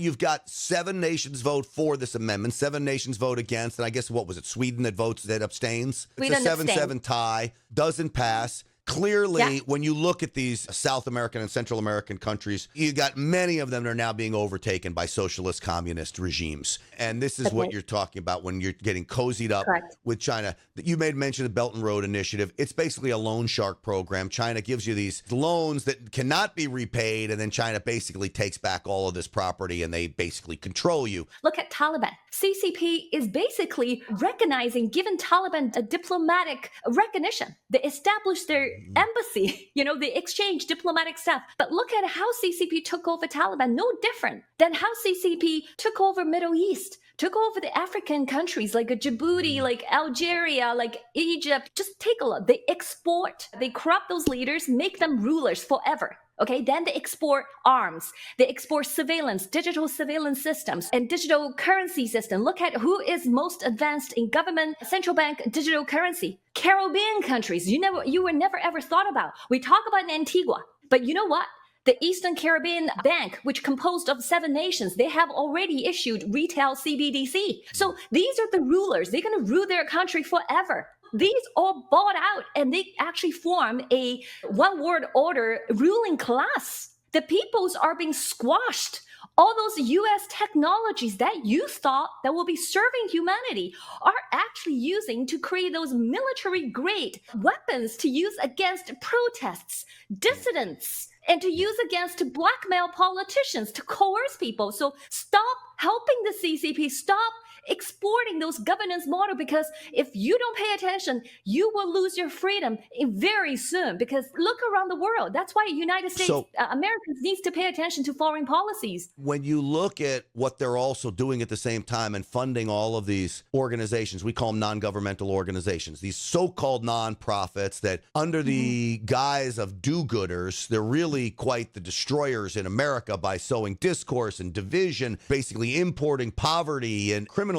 You've got 7 nations vote for this amendment, 7 nations vote against, and I guess, what was it, Sweden that abstains? Sweden it's a 7-7 tie, doesn't pass. Clearly, when you look at these South American and Central American countries, you got many of them that are now being overtaken by socialist communist regimes. And this is what you're talking about when you're getting cozied up with China. You made mention of the Belt and Road Initiative. It's basically a loan shark program. China gives you these loans that cannot be repaid, and then China basically takes back all of this property, and they basically control you. Look at Taliban. CCP is basically recognizing, giving Taliban a diplomatic recognition. They established their embassy, they exchange diplomatic staff. But look at how CCP took over Taliban, no different than how CCP took over Middle East, took over the African countries like Djibouti, like Algeria, like Egypt. Just take a look. They corrupt those leaders, make them rulers forever. Okay, then they export arms, they export surveillance, digital surveillance systems, and digital currency system. Look at who is most advanced in government central bank digital currency. Caribbean countries, you were never ever thought about. We talk about Antigua, but you know what? The Eastern Caribbean Bank, which composed of 7 nations, they have already issued retail CBDC. So these are the rulers. They're going to rule their country forever. These all bought out, and they actually form a one-world order ruling class. The peoples are being squashed. All those U.S. technologies that you thought that will be serving humanity are actually using to create those military-grade weapons to use against protests, dissidents, and to use against blackmail politicians to coerce people. So stop helping the CCP. Stop exporting those governance model, because if you don't pay attention, you will lose your freedom very soon. Because look around the world. That's why United States, Americans needs to pay attention to foreign policies. When you look at what they're also doing at the same time and funding all of these organizations, we call them non-governmental organizations, these so-called nonprofits that under the guise of do-gooders, they're really quite the destroyers in America by sowing discourse and division, basically importing poverty and criminals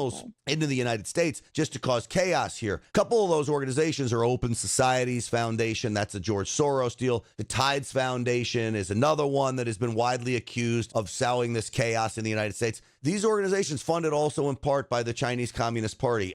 into the United States just to cause chaos here. A couple of those organizations are Open Societies Foundation. That's a George Soros deal. The Tides Foundation is another one that has been widely accused of sowing this chaos in the United States. These organizations funded also in part by the Chinese Communist Party.